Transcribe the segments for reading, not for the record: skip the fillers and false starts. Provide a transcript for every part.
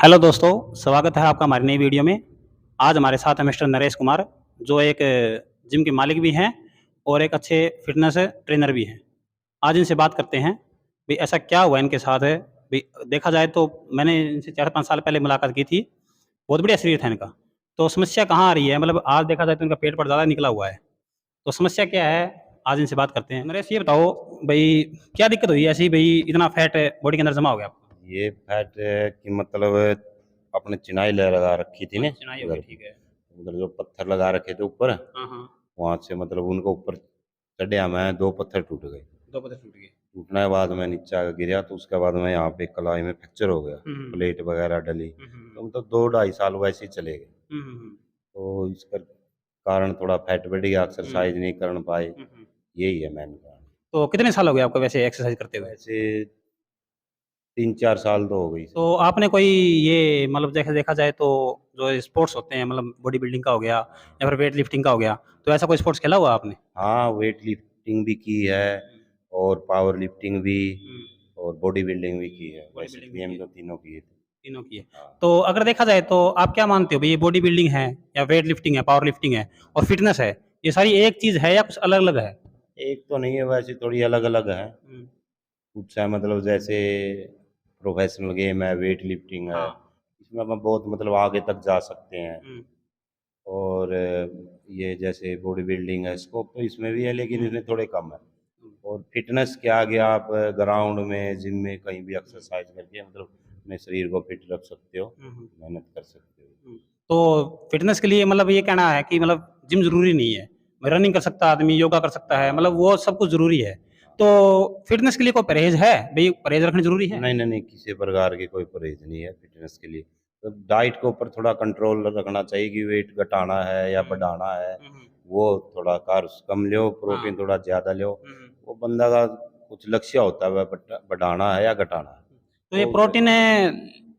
Hello दोस्तों, स्वागत है आपका हमारी नई वीडियो में। आज हमारे साथ है मिस्टर नरेश कुमार, जो एक जिम के मालिक भी हैं और एक अच्छे फिटनेस ट्रेनर भी हैं। आज इनसे बात करते हैं, भई ऐसा क्या हुआ इनके साथ है? भई देखा जाए तो मैंने इनसे 4-5 साल पहले मुलाकात की थी, बहुत बढ़िया शरीर था इनका। तो समस्या कहाँ आ रही है? मतलब आज देखा जाए तो इनका पेट पर ज़्यादा निकला हुआ है, तो समस्या क्या है? आज इनसे बात करते हैं। नरेश ये बताओ भई क्या दिक्कत हुई ऐसी भई इतना फैट बॉडी के अंदर जमा हो गया आपको? ये फैट की मतलब अपने चिनाई लगा रखी थी अच्छा, ना चिनाई हो गई, उधर। ठीक है। उधर जो पत्थर लगा रखे थे ऊपर, हाँ, हाँ। वहां से मतलब उनको ऊपर चढ़िया मैं 2 पत्थर टूट गए। 2 पत्थर टूट गए। टूटने के बाद मैं नीचे आकर गिरा, तो उसके बाद मैं यहाँ पे कलाई में फ्रैक्चर हो गया। हुँ, हुँ। प्लेट वगैरह डली, हुँ, हुँ। तो मतलब 2 ढाई साल वैसे ही चले गए। हुँ, हुँ, हुँ। तो इसका कारण थोड़ा फैट बढ़ गया, हुँ। एक्सरसाइज नहीं कर पाए। हुँ, हुँ। यही है मेन कारण। तो कितने साल हो गए आपको वैसे एक्सरसाइज़ करते हुए? वैसे 3-4 साल तो हो गई। तो आपने कोई ये मतलब जैसे देखा जाए तो जो स्पोर्ट्स होते हैं मतलब बॉडी बिल्डिंग का हो गया या फिर वेट लिफ्टिंग का हो गया, तो ऐसा कोई स्पोर्ट्स खेला हुआ आपने? हाँ, वेट लिफ्टिंग भी की है हुँ, और पावर लिफ्टिंग भी हुँ। और बॉडी बिल्डिंग भी की है। बॉडी वैसे बिल्डिंग भी की गेम है, तो तीनों किए थे। तीनों की है। हाँ। तो अगर देखा जाए तो आप क्या मानते हो भई ये बॉडी बिल्डिंग है या वेट लिफ्टिंग है, पावर लिफ्टिंग है और फिटनेस है, ये सारी एक चीज़ है या कुछ अलग-अलग है? एक तो नहीं है, वैसे थोड़ी अलग-अलग है। हुँ। कुछ है मतलब जैसे प्रोफ़ेशनल गेम है, वेट लिफ्टिंग है, हाँ। इसमें हम बहुत मतलब आगे तक जा सकते हैं। हुँ, और ये जैसे बॉडी बिल्डिंग है, स्कोप तो इसमें भी है, लेकिन हुँ, इसमें थोड़े कम है। हुँ, और फिटनेस के आगे आप ग्राउंड में, जिम में कहीं भी हुँ, एक्सरसाइज करके मतलब अपने शरीर को फिट रख सकते हो, हुँ, हुँ। मेहनत कर सकते हो। हुँ। तो फ़िटनेस के लिए मतलब ये कहना है कि मतलब जिम ज़रूरी नहीं है। रनिंग कर सकता है आदमी, योगा कर सकता है, मतलब वो सब कुछ ज़रूरी है। तो फ़िटनेस के लिए कोई परहेज़ है? भई परहेज़ रखनी ज़रूरी है? नहीं, नहीं, नहीं, किसी प्रकार की कोई परहेज़ नहीं है फ़िटनेस के लिए। तो डाइट के ऊपर थोड़ा कंट्रोल रखना चाहिए कि वेट घटाना है या हुँ। बढ़ाना है, हुँ, हुँ। वो थोड़ा कार्ब्स कम लो, हाँ। प्रोटीन थोड़ा ज़्यादा लो। हुँ, हुँ। वो बंदा का कुछ लक्ष्य होता है, वह बढ़ाना है या घटाना है। तो ये तो उस प्रोटीन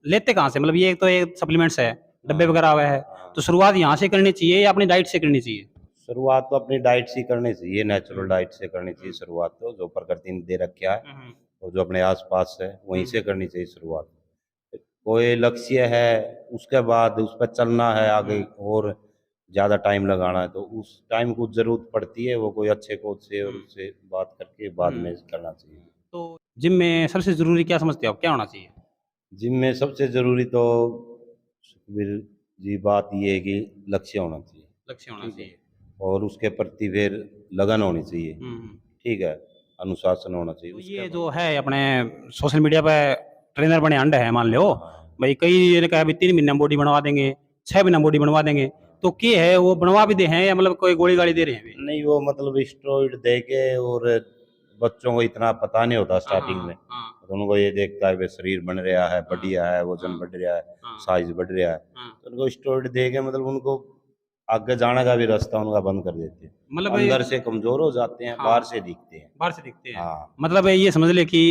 लेते कहाँ से? मतलब ये तो ये सप्लीमेंट्स है, डब्बे हाँ, वगैरह आवे है। तो हाँ। शुरुआत यहाँ से करनी चाहिए या अपनी डाइट से करनी चाहिए? शुरुआत तो अपनी डाइट से ही करनी चाहिए, हुँ। नेचुरल डाइट से करनी चाहिए हुँ। शुरुआत तो, जो प्रकृति ने दे रखा है हुँ, हुँ। और जो अपने आस-पास है, वहीं हुँ, से हुँ। करनी चाहिए शुरुआत। कोई लक्ष्य है, उसके बाद उस पे चलना है आगे हुँ, और ज़्यादा टाइम लगाना है, तो उस टाइम को ज़रूरत पड़ती है, वो कोई अच्छे कोच से और हुँ, उससे बात करके बाद हुँ। में करना चाहिए। तो जिम में सबसे ज़रूरी क्या समझते हो आप, क्या होना चाहिए? जिम में सबसे ज़रूरी तो सुखबीर जी बात ये है कि लक्ष्य होना चाहिए, लक्ष्य होना ठीक है? चाहिए। और उसके प्रति फिर लगन होनी चाहिए, हुँ, हुँ। ठीक है? अनुशासन होना चाहिए, तो उसके ये बाद जो है अपने सोशल मीडिया पे ट्रेनर बने अंडे हैं मान लो, हाँ, भाई कई ने कहा भी 3 महीने में बॉडी बनवा देंगे, 6 महीने में बॉडी बनवा देंगे। तो क्या है वो बनवा भी दे हैं या मतलब कोई गोली-गाली दे रहे हैं अभी? नहीं वो मतलब स्टेरॉइड दे के और बच्चों को इतना पता नहीं होता हाँ, हाँ, स्टार्टिंग में। हाँ, तो उनको ये देखता है भाई शरीर बन रहा है, हाँ, बढ़िया है, वज़न हाँ, बढ़ रहा है, हाँ, साइज़ बढ़ रहा है। हाँ। तो उनको स्टेरॉइड दे के मतलब उनको आगे जाने का भी रास्ता उनका बंद कर देते हैं। मतलब ये अंदर से कमज़ोर हो जाते हैं, बाहर हाँ, से दिखते हैं। बाहर से दिखते हैं। हाँ। मतलब ये समझ ले कि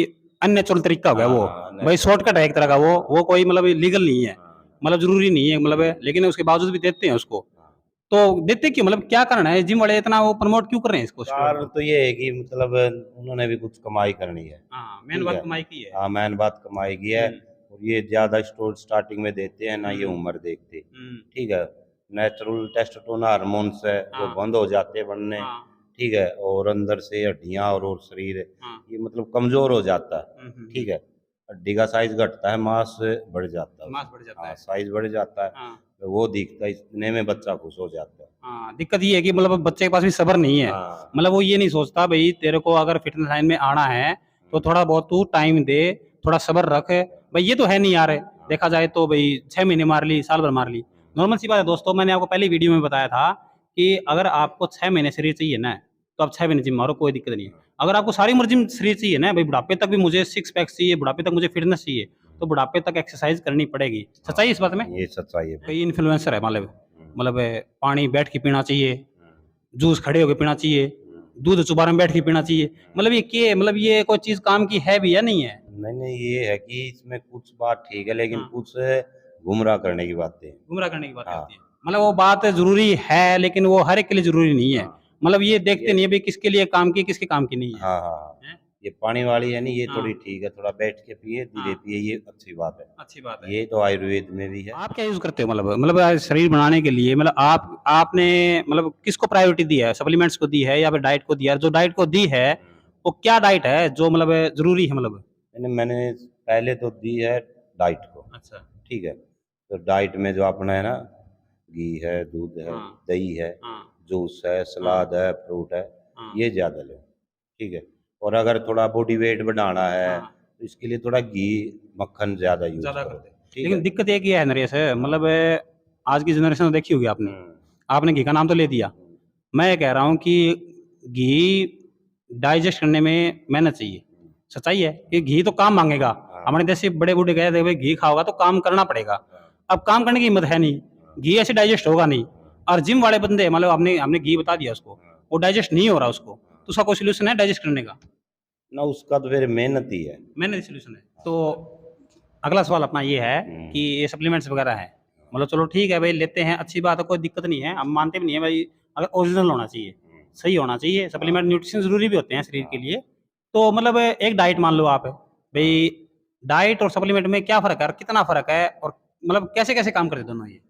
अननेचुरल तरीका हो गया वो। हाँ, भाई नेचुरल। शॉर्टकट है एक तरह का वो कोई मतलब लीगल नहीं है। हाँ, मतलब ज़रूरी नहीं है मतलब लेकिन उसके बावजूद भी देते हैं उसको। हाँ। तो देते क्यों? मतलब क्या कारण है? जिम वाले इतना वो प्रमोट क्यों कर रहे हैं इसको स्टेरॉइड कारण को? तो ये है कि मतलब उन्होंने भी कुछ कमाई करनी है, हाँ, मेन ठीक बात है? कमाई की है। हाँ, मेन बात कमाई की है। हुँ, और ये ज़्यादा स्टोर स्टार्टिंग में देते हैं, ना ये हुँ, उम्र देखते, हुँ। ठीक है? नेचुरल टेस्टोस्टेरोन हार्मोन्स है, वो हाँ, बंद हो जाते हैं बनने, हाँ, ठीक है? और अंदर से हड्डियाँ और शरीर हाँ। ये मतलब कमज़ोर हो जाता है, हुँ, हुँ, हुँ। ठीक है? हड्डी का साइज़ घटता है, मांस बढ़ जाता है मास उसमें। बढ़ जाता हाँ, है। साइज़ बढ़ जाता है, हाँ, तो वो दिखता है, इतने में बच्चा खुश हो जाता है। हाँ। दिक्कत ये है कि मतलब बच्चे के पास भी सब्र नहीं है। हाँ। मतलब वो ये नहीं सोचता भई तेरे को अगर फिटनेस लाइन में आना है, तो हुँ, थोड़ा बहुत तू टाइम दे, थोड़ा सब्र रख। भई ये तो है नहीं यार, हाँ। देखा जाए तो भई 6 महीने मार ली, साल भर मार ली। हुँ, नॉर्मल सी बात है दोस्तों, मैंने आपको पहली वीडियो में बताया था कि अगर आपको 6 महीने शरीर चाहिए ना, तो आप 6 महीने जिम मारो, कोई दिक्कत नहीं है। हाँ, अगर आपको सारी उम्र जिम शरीर चाहिए ना, भई बुढ़ापे तक भी मुझे सिक्स पैक चाहिए, बुढ़ापे तक मुझे फिटनेस चाहिए, तो हुँ। बुढ़ापे तक एक्सरसाइज़ करनी पड़ेगी। सच्चाई है इस बात में? हाँ, ये सच्चाई है कई बिल्कुल। इन्फ्लुएंसर है हुँ, मतलब पानी बैठ के पीना चाहिए, हुँ, जूस खड़े होके पीना चाहिए, हुँ, दूध चुबारे में बैठ के पीना चाहिए। हुँ। मतलब ये क्या मतलब ये कोई चीज़ काम की है भी या नहीं है? नहीं, नहीं, ये है कि इसमें कुछ बात ठीक है, लेकिन हाँ, कुछ गुमराह करने की बातें हैं। गुमराह करने की बातें हाँ, होती हैं। मतलब वो बात ज़रूरी है, लेकिन वो हर एक के लिए ज़रूरी नहीं है। हाँ। मतलब ये देखते ये नहीं है भई किसके लिए काम की, किसके काम की नहीं है। हाँ, हाँ, हाँ। हैं? ये पानी वाली है नहीं, ये हाँ। थोड़ी ठीक है, थोड़ा बैठ के पिए, धीरे हाँ। पिए, ये अच्छी बात है। अच्छी बात है। ये तो आयुर्वेद में भी है। आप क्या यूज़ करते हो मतलब शरीर बनाने के लिए मतलब आपने मतलब किसको प्रायोरिटी दी है? सप्लीमेंट्स को दी है या फिर डाइट को दिया है? जो डाइट को दी है, वो क्या डाइट है जो मतलब ज़रूरी है मतलब? मैंने पहले तो दी है डाइट को, अच्छा। ठीक है? तो डाइट में जो अपना है ना, घी है, दूध है, हाँ, दही है, हाँ, जूस है, हाँ, सलाद है, फ्रूट है, हाँ, ये ज़्यादा लें, ठीक है? और अगर थोड़ा बॉडी वेट बढ़ाना है, हाँ। तो इसके लिए थोड़ा घी, मक्खन ज़्यादा यूज़ ज़्यादा करो, करते हैं। ठीक है? लेकिन दिक्कत एक ये है नरेश मतलब आज की जनरेशन देखी होगी आपने। हुँ, आपने घी का नाम तो ले दिया। हुँ, मैं ये कह रहा हूँ कि घी डाइजेस्ट करने में मेहनत चाहिए। हुँ, सच्चाई है कि घी तो काम माँगेगा। हाँ, हमारे देश के बड़े-बूढ़े कहते हैं, "भई घी खाओगा तो काम करना पड़ेगा।" हाँ, अब काम करने की हिम्मत है नहीं। हाँ, घी ऐसे डाइजेस्ट होगा नहीं। हाँ, और जिम वाले बंदे मतलब हमने हमने घी बता दिया उसको, हाँ, वो डाइजेस्ट नहीं हो रहा उसको। हाँ। तो उसका कोई सॉल्यूशन है डाइजेस्ट करने का? ना उसका तो फिर मेहनत ही है। मैंने सॉल्यूशन है। तो अगला सवाल अपना ये है हुँ, कि ये सप्लीमेंट्स वगैरह हैं, मतलब चलो ठीक है भाई लेते हैं, अच्छी बात है, कोई दिक्कत नहीं है, हम मानते भी नहीं है भाई अगर ओरिजिनल होना चाहिए, हुँ, सही होना चाहिए, हाँ, सप्लीमेंट न्यूट्रिशन ज़रूरी भी होते हैं शरीर के हाँ, लिए। तो मतलब एक डाइट मान लो आप, हाँ। भई डाइट और सप्लीमेंट में क्या फ़र्क है और कितना फ़र्क है और मतलब कैसे-कैसे काम करते हैं दोनों ये?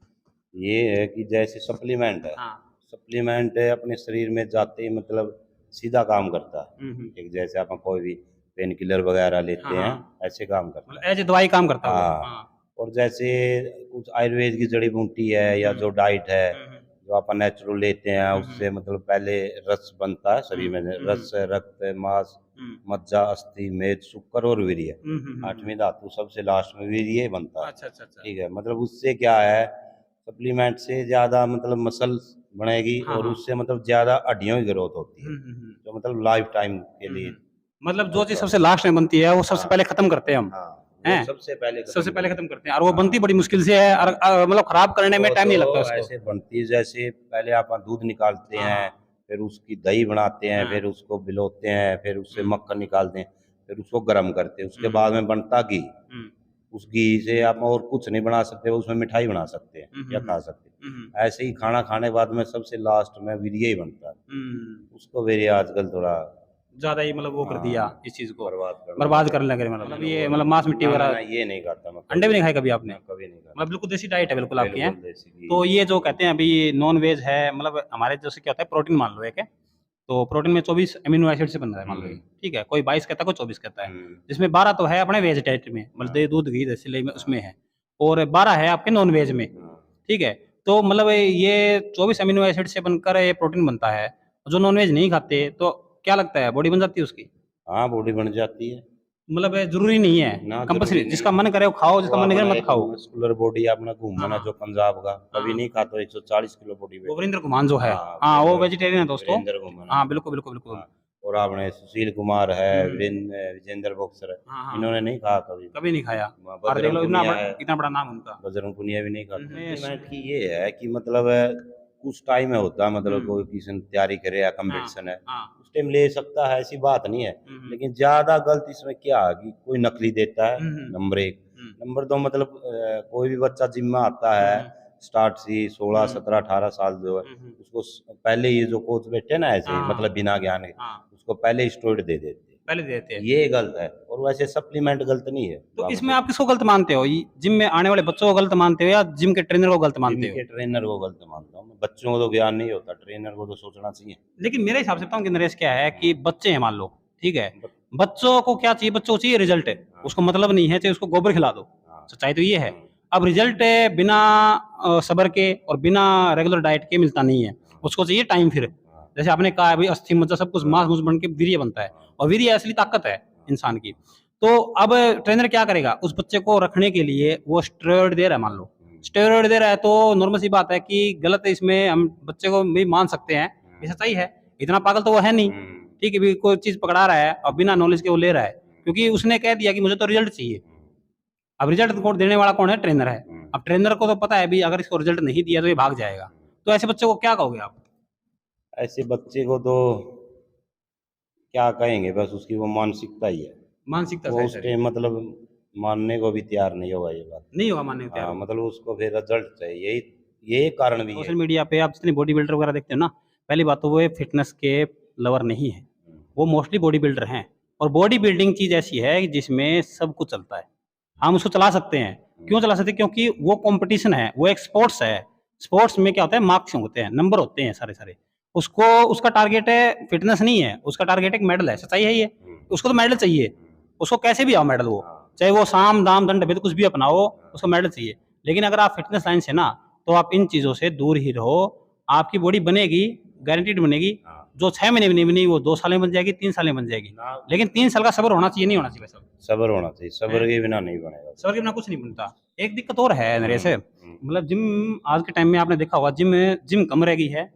ये है कि जैसे सप्लीमेंट है, हाँ। सप्लीमेंट है अपने शरीर में जाते ही मतलब सीधा काम करता हुँ, हुँ। है। एक जैसे अपन कोई भी पेन किलर वगैरह हाँ, लेते हैं, हाँ। ऐसे काम करता मतलब है। एज़ ए दवाई काम करता है वो। हाँ, हाँ। और जैसे कुछ आयुर्वेद की जड़ी-बूटी है या हुँ। जो डाइट है, हुँ, हुँ। जो अपन नेचुरल लेते हैं, हुँ, हुँ। उससे मतलब पहले रस बनता है हुँ, शरीर में, हुँ, हुँ। रस, रक्त, मांस, हुँ। मज्जा, अस्थि, मेद, शुक्र और वीर्य। हुँ, हुँ, हुँ, 8वीं हुँ। धातु सबसे लास्ट में वीर्य बनता है, अच्छा, अच्छा, अच्छा। ठीक है? मतलब उससे क्या है, सप्लीमेंट से ज़्यादा मतलब मसल्स बनेगी हाँ, और हाँ। उससे मतलब ज़्यादा हड्डियों की ग्रोथ होती है, हुँ, हुँ, हुँ। जो मतलब लाइफ टाइम के हुँ, लिए हुँ। मतलब जो चीज़ होता सबसे है। लास्ट में बनती है, वो सबसे हाँ, पहले खत्म करते हैं हम, हाँ, वो हैं? सबसे पहले सबसे खत्म पहले करनी खत्म है। करते हैं और वो बनती हाँ। बड़ी मुश्किल से है और मतलब खराब करने में वो टाइम तो नहीं लगता उसको। ऐसे बनती है जैसे पहले आप दूध निकालते हाँ, हैं, हाँ। फिर उसकी दही बनाते हैं, हाँ। फिर उसको बिलोते हैं, फिर उससे हुँ, मक्खन निकालते हैं, फिर उसको गरम करते हैं, उसके हुँ, बाद में बनता घी। हुँ। उस घी से आप और कुछ नहीं बना सकते, उसमें मिठाई बना सकते हैं हुँ, हुँ, या हुँ। खा सकते हुँ, हैं। हुँ। ऐसे ही खाना खाने के बाद में सबसे लास्ट में वीर्य ही बनता है। हुँ। उसको मेरे आजकल थोड़ा ज़्यादा ही मतलब वो कर दिया हाँ, इस चीज़ को, बर्बाद करने बर्बाद लगे। करने लगे मतलब मैंने ये वो मतलब मांस मिट्टी ना, वगैरह ये नहीं खाता मैं अंडे भी कभी। नहीं खाए कभी आपने? मैं कभी नहीं मतलब खाता। बिल्कुल देसी डाइट है बिल्कुल आपकी, हैं? बिल्कुल देसी घी। तो ये जो कहते हैं अभी नॉन-वेज है मतलब हमारे जैसे क्या होता है प्रोटीन मान लो एक है, तो प्रोटीन में 24 अमीनो एसिड से बन रहा है मान लो ये, हुँ, ठीक है? कोई 22 कहता है, कोई 24 कहता है, हुँ, जिसमें 12 तो है अपने वेज डाइट में मतलब हाँ, दही, दूध, घी, दही में हाँ, उसमें है और 12 है आपके नॉन-वेज में, हाँ। ठीक है? तो मतलब ये 24 अमीनो एसिड से बनकर ये प्रोटीन बनता है, जो नॉन-वेज नहीं खाते तो क्या लगता है बॉडी बन जाती है उसकी? हाँ, बॉडी बन जाती है। मतलब ज़रूरी नहीं है, ना कंपल्सरी ज़रूरी नहीं जिसका है। मन करे वो खाओ, वो जिसका मन नहीं करे अपना मत एक खाओ। मस्कुलर बॉडी अपना हाँ, घूमन है हाँ। जो पंजाब का, हाँ, कभी हाँ। नहीं खाता 140 किलो बॉडी वेट। वो वीरेंद्र घुमान जो है, हाँ, हाँ, वो वेजिटेरियन है दोस्तों। वीरेंद्र घूमन है। हाँ, बिल्कुल, बिल्कुल, बिल्कुल। हाँ, और आपने सुशील कुमार है, हुँ, हुँ। विजेंद्र बॉक्सर है, हाँ, हाँ। इन्होंने नहीं खाया कभी। कभी नहीं खाया और देख बजरंग लो पुनिया है, इतना बड़ा नाम उनका। बजरंग पुनिया भी नहीं हुँ, खाते। हुँ। सप्लीमेंट की ये है कि मतलब कुछ टाइम में होता है मतलब हुँ। कोई किसी ने तैयारी करे या हाँ, कंपटीशन है, हाँ। उस टाइम ले सकता है, ऐसी बात नहीं है। हुँ, हुँ। लेकिन ज़्यादा गलत इसमें क्या है कि कोई नकली देता है, हुँ, हुँ। नंबर 1। हुँ। नंबर 2 मतलब कोई भी बच्चा जिम में आता हुँ, है, हुँ। स्टार्ट से ही 16, हुँ। 17, 18 साल जो है, हुँ, हुँ। उसको पहले ही जो कोच बैठे हैं ना ऐसे ही मतलब हाँ, बिना ज्ञान के, हाँ। उसको पहले ही स्टेरॉइड दे देते हैं। पहले देते हैं। ये गलत है और वैसे सप्लीमेंट गलत नहीं है, तो बाकी इसमें तो आप किसको गलत मानते हो? जिम में आने वाले बच्चों को गलत मानते हो या जिम के ट्रेनर को गलत जिम मानते हो? के ट्रेनर को गलत मानता हूँ मैं। बच्चों को तो ज्ञान नहीं होता, ट्रेनर को तो सोचना चाहिए। लेकिन मेरे हिसाब से बताऊँ कि नरेश क्या है कि हाँ, बच्चे हैं मान लो, ठीक है? बट बच्चों को क्या चाहिए? बच्चों को चाहिए रिज़ल्ट। हाँ, उसको मतलब नहीं है चाहे उसको गोबर खिला दो, हाँ, सच्चाई तो ये है। हुँ, अब रिज़ल्ट बिना सब्र के और बिना रेगुलर डाइट के मिलता नहीं है। हाँ, उसको चाहिए टाइम फिर। हाँ, जैसे आपने कहा अभी अस्थि मज्जा सब कुछ हाँ, मांस-मूस बन के वीर्य बनता है हाँ, और वीर्य असली ताकत है हाँ, इंसान की। तो अब ट्रेनर क्या करेगा? उस बच्चे को रखने के लिए वो स्टेरॉइड दे रहा है मान लो। हुँ, स्टेरॉइड दे रहा है तो नॉर्मल सी बात है कि गलत है इसमें हम बच्चे को भी मान सकते हैं, ये हुँ, सच्चाई है। इतना पागल तो वो है नहीं, हुँ, ठीक है? भी कोई चीज़ पकड़ा रहा है और बिना नॉलेज के वो ले रहा है, हुँ, क्योंकि उसने कह दिया कि मुझे तो रिज़ल्ट चाहिए। हुँ, अब रिज़ल्ट को देने वाला कौन है? ट्रेनर है। हुँ, अब ट्रेनर को तो पता है भई अगर इसको रिज़ल्ट नहीं दिया तो ये भाग जाएगा। हुँ। तो ऐसे बच्चे को क्या कहोगे आप? ऐसे बच्चे को तो क्या कहेंगे, बस उसकी वो मानसिकता ही है। मानसिकता वो है उस सारी। टाइम मतलब मानने को भी तैयार नहीं होगा ये बात। नहीं होगा मानने को तैयार हाँ, वो। मतलब उसको फिर रिज़ल्ट चाहिए, यही कारण भी है। सोशल मीडिया पे आप जितने बॉडी बिल्डर वगैरह देखते हो ना, पहली बात तो वो ये फ़िटनेस के लवर नहीं है। हुँ, वो मोस्टली बॉडी बिल्डर हैं। और बॉडी बिल्डिंग चीज ऐसी है कि जिसमें सब कुछ चलता है, हम उसको चला सकते हैं। क्यों चला सकते हैं? क्योंकि वो कंपटीशन है, वो एक स्पोर्ट्स है। स्पोर्ट्स में क्या होता है, मार्क्स होते हैं, नंबर होते हैं सारे सारे। उसको उसका टारगेट है फिटनेस नहीं है, उसका टारगेट एक मेडल है। सच्चाई है ये। उसको तो मेडल चाहिए, उसको कैसे भी आओ मेडल, वो चाहे वो साम दाम दंड भेद कुछ भी अपनाओ, उसको मेडल चाहिए। लेकिन अगर आप फिटनेस लाइन से ना, तो आप इन चीजों से दूर ही रहो। आपकी बॉडी बनेगी, गारंटीड बनेगी। जो 6 महीने में नहीं बनी, वो 2 साल में बन जाएगी, 3 साल में बन जाएगी। लेकिन 3 साल का सब्र होना चाहिए, नहीं होना चाहिए सब। सब्र होना चाहिए, सब्र के बिना नहीं बनेगा। सब्र के बिना कुछ नहीं बनता। एक दिक्कत और है नरेश, मतलब जिम आज के टाइम में आपने देखा होगा, जिम जिम कम रह गई है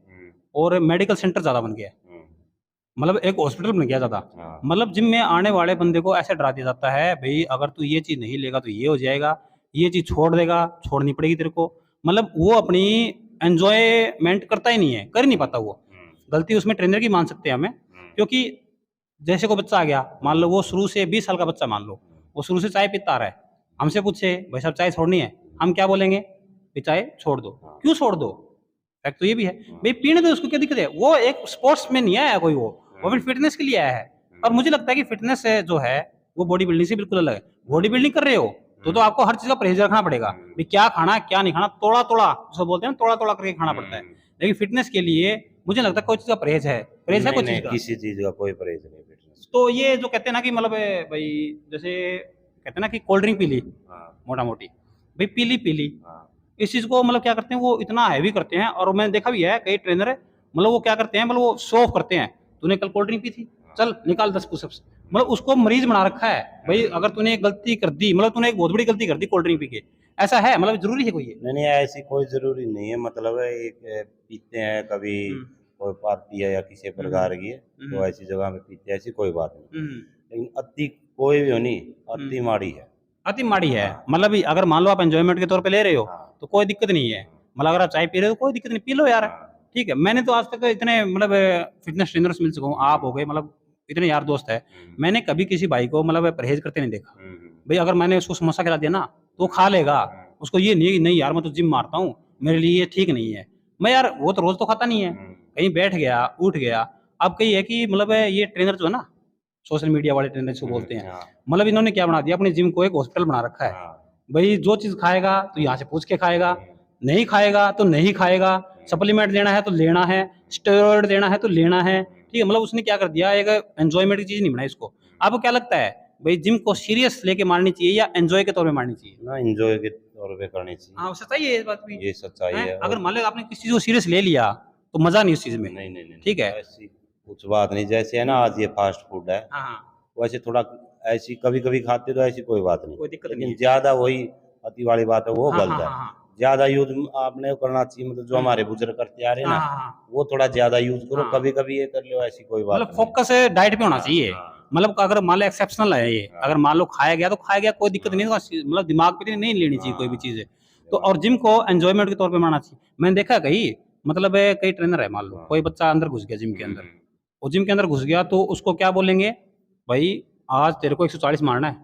और मेडिकल सेंटर ज्यादा बन गया है। मतलब एक हॉस्पिटल बन गया ज्यादा। हाँ। मतलब जिम में आने वाले बंदे को ऐसे डरा दिया जाता है, भाई अगर तू ये चीज नहीं लेगा तो ये हो जाएगा, ये चीज छोड़ देगा, छोड़नी पड़ेगी तेरे को। मतलब वो अपनी एंजॉयमेंट करता ही नहीं है, कर ही नहीं पाता वो। गलती उसमें ट्रेनर की मान सकते हैं हमें, क्योंकि जैसे कोई बच्चा आ गया, मान लो वो शुरू से 20 साल का बच्चा, मान लो वो शुरू से चाय पीता आ रहा है, हमसे पूछे भाई साहब चाय छोड़नी है, हम क्या बोलेंगे? भाई चाय छोड़ दो। क्यों छोड़ दो? फैक्ट तो ये भी है, भाई पीने दो उसको, क्या दिक्कत है? वो एक स्पोर्ट्स में नहीं आया कोई, वो भी फिटनेस के लिए आया है। और मुझे लगता है कि फिटनेस जो है वो बॉडी बिल्डिंग से बिल्कुल अलग है। बॉडी बिल्डिंग कर रहे हो तो आपको हर चीज का परहेज रखना पड़ेगा, भाई क्या खाना है क्या नहीं खाना, तोड़ा तोड़ा जो बोलते हैं ना, तोड़ा तोड़ा करके खाना पड़ता है। लेकिन फिटनेस के लिए मुझे लगता है कोई चीज का परहेज है, परहेज है कोई नहीं, चीज का। किसी चीज का कोई परहेज नहीं फिटनेस। तो ये जो कहते हैं ना कि मतलब भाई जैसे कहते हैं ना कि कोल्ड ड्रिंक पी ली, मोटा मोटी भाई पी ली, इस चीज को मतलब क्या करते हैं, वो इतना हैवी करते हैं। और मैंने देखा भी है कई ट्रेनर है, मतलब वो क्या करते हैं, मतलब वो शो ऑफ करते हैं, तूने कल कोल्ड ड्रिंक पी थी, चल निकाल 10 पुशअप्स। मतलब उसको मरीज बना रखा है, भाई अगर तूने एक गलती कर दी, मतलब तूने एक बहुत बड़ी गलती कर दी कोल्ड ड्रिंक पी के, ऐसा है? मतलब जरूरी है कोई ये? नहीं, ऐसी कोई जरूरी नहीं है। मतलब है एक पीते हैं कभी, कोई पार्टी है या किसी प्रकार की है तो ऐसी जगह में पीते हैं, ऐसी कोई बात नहीं। लेकिन अति कोई भी होनी, अति माड़ी है। अति माड़ी है। मतलब अगर मान लो आप एंजॉयमेंट के तौर पे ले रहे हो तो कोई दिक्कत नहीं है। मतलब अगर आप चाय पी रहे हो कोई दिक्कत नहीं, पी लो यार, ठीक है। मैंने तो आज तक इतने मतलब फिटनेस ट्रेनर्स मिल चुका हूँ, आप हो गए, मतलब इतने यार दोस्त है, मैंने कभी किसी भाई को मतलब परहेज करते नहीं देखा। भाई अगर मैंने उसको समोसा खिला दिया ना तो वो खा लेगा, उसको ये नहीं नहीं यार मैं तो जिम मारता हूँ, मेरे लिए ये ठीक नहीं है। मैं यार वो तो रोज तो खाता नहीं है, कहीं बैठ गया उठ गया। अब कहीं है कि मतलब ये ट्रेनर जो है ना, सोशल मीडिया वाले ट्रेनर जिसको बोलते हैं, मतलब इन्होंने क्या बना दिया, अपनी जिम को एक हॉस्पिटल बना रखा है। भाई जो चीज खाएगा तो यहाँ से पूछ के खाएगा, नहीं खाएगा तो नहीं खाएगा, सप्लीमेंट लेना है तो लेना है, स्टेरॉइड लेना है तो लेना है, ठीक है। मतलब उसने क्या कर दिया, एक एंजॉयमेंट की चीज नहीं बनाई इसको। आपको क्या लगता है भाई जिम को सीरियस लेके मारनी चाहिए या एंजॉय के तौर पे मारनी चाहिए? ना, एंजॉय के तौर पे करनी चाहिए। हाँ सच्चाई है ये बात भी। ये सच्चाई है। अगर मान लो आपने किसी चीज को सीरियस ले लिया तो मजा नहीं उस चीज में। नहीं नहीं नहीं, ठीक है। ऐसी कुछ बात नहीं। जैसे है ना आज ये फास्ट फूड है, वैसे थोड़ा ऐसी कभी कभी खाते तो ऐसी कोई बात नहीं, कोई दिक्कत नहीं लेकिन है। ज्यादा वही अति वाली बात है, वो गलत है। हाँ। ज्यादा यूज आपने करना चाहिए, मतलब जो हमारे बुजुर्ग करते आ रहे हैं ना, वो थोड़ा ज्यादा यूज करो। कभी कभी ये कर लो, ऐसी कोई बात मतलब फोकस डाइट पे होना चाहिए। मतलब अगर मान लो एक्सेप्शनल है ये, अगर मान लो खाया गया तो खाया गया, कोई दिक्कत नहीं है, मतलब दिमाग पे नहीं लेनी चाहिए कोई भी चीज है। तो और जिम को एंजॉयमेंट के तौर पे मानना चाहिए। मैंने देखा है कहीं, मतलब कई ट्रेनर है, मान लो कोई बच्चा अंदर घुस गया जिम के अंदर, वो जिम के अंदर घुस गया तो उसको क्या बोलेंगे, भाई आज तेरे को 140 मारना है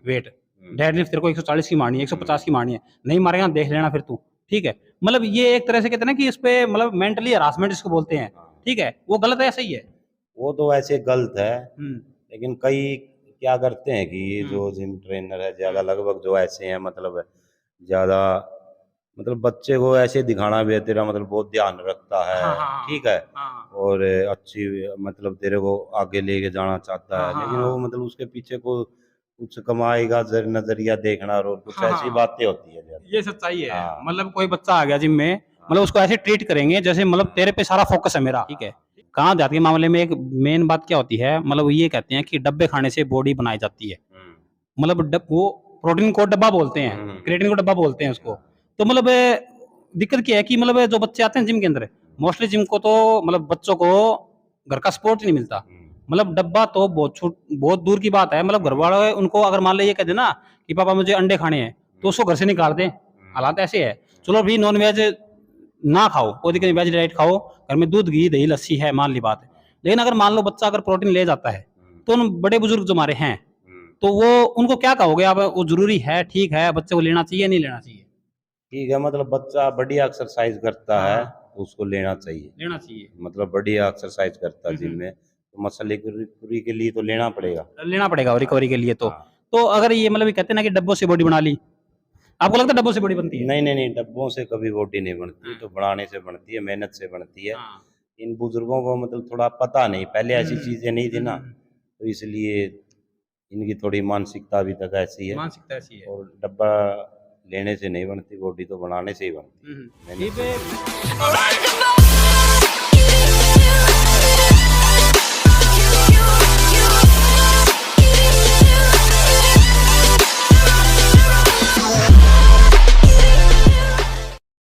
वेट, डेडलिफ्ट तेरे को 140 की मारनी है, 150 की मारनी है, नहीं मारेगा देख लेना फिर तू, ठीक है। मतलब ये एक तरह से कहते हैं ना कि इस पे मतलब मेंटली हरासमेंट इसको बोलते हैं, ठीक है। वो गलत है, सही है? वो तो वैसे गलत है, लेकिन कई क्या करते हैं कि जो जिम ट्रेनर है ज्यादा, लगभग जो ऐसे हैं, मतलब ज्यादा मतलब बच्चे को ऐसे दिखाना भी है, तेरा मतलब बहुत ध्यान रखता है, ठीक है, और अच्छी मतलब तेरे को आगे लेके जाना चाहता है, लेकिन वो मतलब उसके पीछे को कुछ कमाएगा नजरिया देखना, और कुछ ऐसी बातें होती है ज्यादा। ये सच्चाई है। मतलब कोई बच्चा आ गया जिम में, मतलब उसको ऐसे ट्रीट करेंगे जैसे मतलब तेरे पे सारा फोकस है मेरा, ठीक है। कहाँ जाती है मामले में एक मेन बात क्या होती है, मतलब ये कहते हैं कि डब्बे खाने से बॉडी बनाई जाती है। मतलब वो प्रोटीन को डब्बा बोलते हैं, क्रिएटिन को डब्बा बोलते हैं उसको। तो मतलब दिक्कत क्या है कि मतलब जो बच्चे आते हैं जिम के अंदर, मोस्टली जिम को तो मतलब बच्चों को घर का सपोर्ट नहीं मिलता। मतलब डब्बा तो बहुत दूर की बात है। मतलब घर वाले उनको अगर मान लो ये कह दे ना कि पापा मुझे अंडे खाने हैं, तो उसको घर से निकाल दें। हालात ऐसे है। चलो भी नॉन वेज ना खाओ, कोई दिक्कत नहीं, वेज डाइट खाओ, घर में दूध घी दही लस्सी है, मान ली बात है। लेकिन अगर मान लो बच्चा अगर प्रोटीन ले जाता है, तो उन बड़े बुजुर्ग जो हमारे हैं, तो वो उनको क्या कहोगे आप? वो जरूरी है, ठीक है, बच्चे को लेना चाहिए नहीं लेना चाहिए? ठीक है, मतलब बच्चा बढ़िया एक्सरसाइज करता है तो उसको लेना चाहिए, लेना चाहिए। मतलब बढ़िया एक्सरसाइज करता है जिम में, तो मसल रिकवरी के लिए तो लेना पड़ेगा रिकवरी के लिए। हाँ। तो अगर ये मतलब ये कहते हैं ना कि डब्बों से बॉडी बना ली, आपको लगता है डब्बों से बॉडी बनती है? नहीं, डब्बों से कभी बॉडी नहीं बनती, तो बनाने से बनती है, मेहनत से बनती है। इन बुजुर्गों को मतलब थोड़ा पता नहीं, पहले ऐसी चीजें नहीं थी ना, तो इसलिए इनकी थोड़ी मानसिकता अभी तक ऐसी है। मानसिकता ऐसी है। और डब्बा लेने से नहीं बनती बॉडी, तो बनाने से ही बनती है। ये